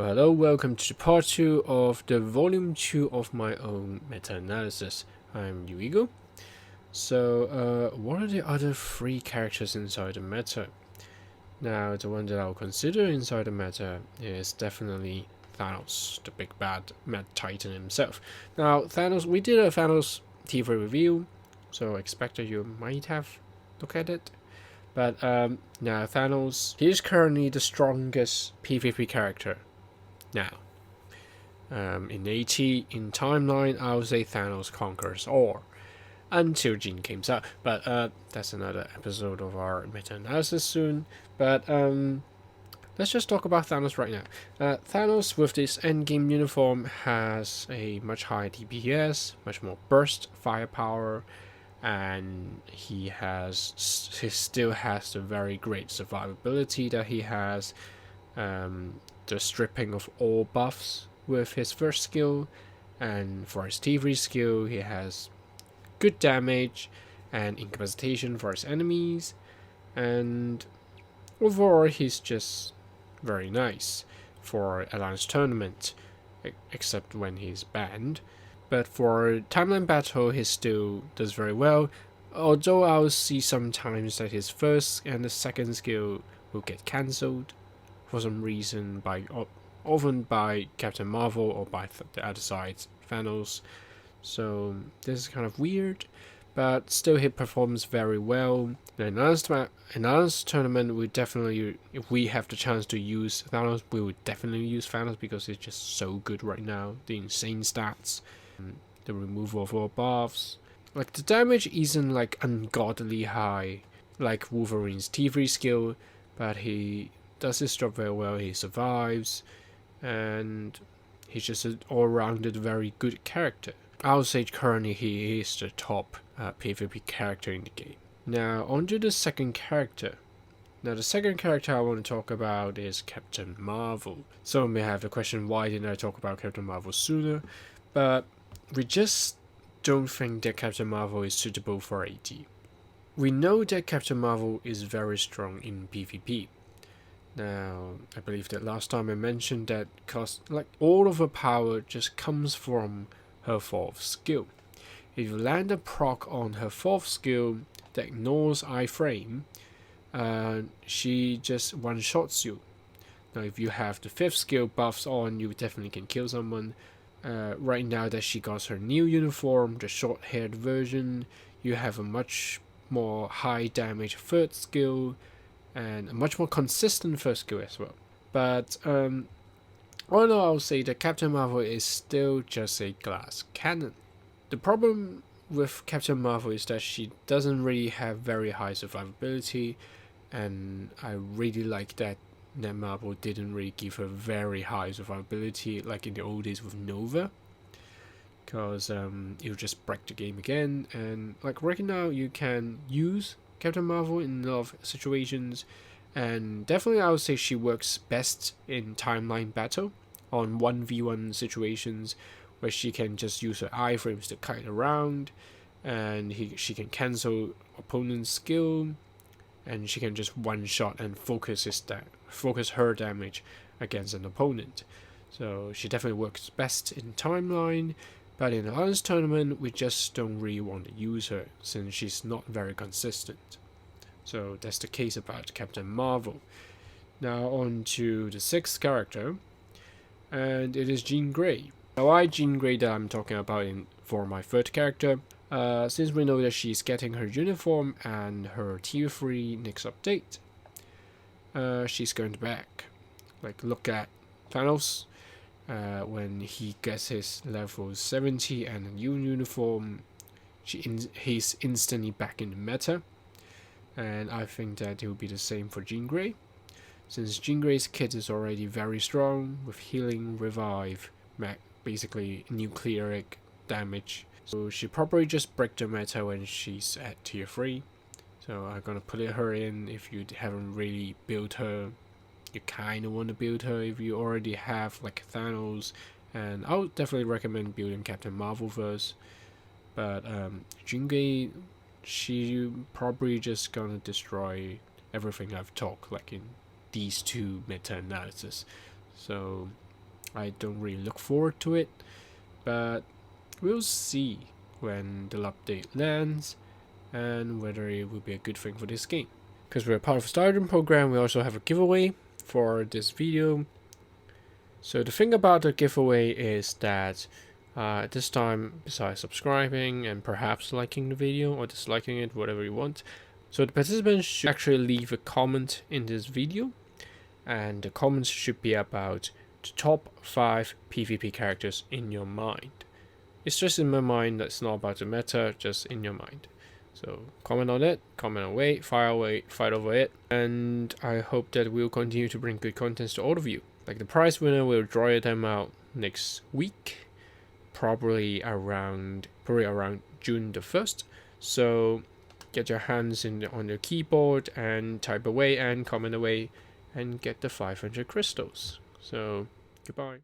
Well, hello, welcome to part 2 of the volume 2 of my own meta-analysis. I'm uigo. So, what are the other 3 characters inside the meta? Now, the one that I'll consider inside the meta is definitely Thanos, the big bad Mad Titan himself. Now, Thanos, we did a Thanos TV review, so I expect that you might have looked at it. But now Thanos, he is currently the strongest PvP character now. In AT, in timeline, I would say Thanos conquers all until Jean comes out. But that's another episode of our meta-analysis soon. But let's just talk about Thanos right now. Thanos, with this endgame uniform, has a much higher DPS, much more burst firepower, and he still has the very great survivability that he has. The stripping of all buffs with his first skill, and for his T3 skill he has good damage and incapacitation for his enemies, and overall he's just very nice for Alliance tournament, except when he's banned. But for timeline battle he still does very well, although I'll see sometimes that his first and the second skill will get cancelled for some reason, often by Captain Marvel or by the other side, Thanos. So this is kind of weird, but still he performs very well. In another tournament, we definitely, if we have the chance to use Thanos, we would definitely use Thanos because it's just so good right now. The insane stats, the removal of all buffs. Like the damage isn't like ungodly high like Wolverine's T3 skill, but he does his job very well. He survives, and he's just an all-rounded very good character. I would say currently he is the top PvP character in the game. Now on to the second character. Now the second character I want to talk about is Captain Marvel. Some may have the question, why didn't I talk about Captain Marvel sooner? But we just don't think that Captain Marvel is suitable for AT. We know that Captain Marvel is very strong in PvP. Now, I believe that last time I mentioned that all of her power just comes from her 4th skill. If you land a proc on her 4th skill that ignores iframe, she just one-shots you. Now, if you have the 5th skill buffs on, you definitely can kill someone. Right now that she got her new uniform, the short-haired version, you have a much more high damage 3rd skill, and a much more consistent first skill as well. But all in all, I'll say that Captain Marvel is still just a glass cannon. The problem with Captain Marvel is that she doesn't really have very high survivability, and I really like that Netmarble didn't really give her very high survivability like in the old days with Nova, because it'll just break the game again. And like right now you can use Captain Marvel in a lot of situations, and definitely I would say she works best in timeline battle on 1v1 situations where she can just use her iframes to kite around, and she can cancel opponent's skill, and she can just one shot and focus her damage against an opponent. So she definitely works best in timeline, but in the Alliance tournament we just don't really want to use her since she's not very consistent. So that's the case about Captain Marvel. Now on to the 6th character, and it is Jean Grey. Now why Jean Grey that I'm talking about for my 3rd character? Since we know that she's getting her uniform and her tier 3 next update, she's going back. Like look at Thanos, when he gets his level 70 and a new uniform, he's instantly back in the meta. And I think that it will be the same for Jean Grey, since Jean Grey's kit is already very strong with healing, revive, basically nucleic damage. So she probably just break the meta when she's at tier 3. So I'm gonna put her in. If you haven't really built her, you kinda want to build her if you already have like Thanos, and I would definitely recommend building Captain Marvel first. But Jean Grey, she probably just gonna destroy everything I've talked like in these 2 meta-analysis. So I don't really look forward to it, but we'll see when the update lands and whether it will be a good thing for this game. Because we're part of a Stardom program, we also have a giveaway for this video. So the thing about the giveaway is that this time, besides subscribing and perhaps liking the video or disliking it, whatever you want, so the participants should actually leave a comment in this video, and the comments should be about the top 5 PvP characters in your mind. It's just in my mind, that's not about the meta, just in your mind. So comment on it, comment away, fight over it, and I hope that we'll continue to bring good content to all of you. Like the prize winner, will draw them out next week, probably around June the 1st. So get your hands on your keyboard and type away and comment away and get the 500 crystals. So goodbye.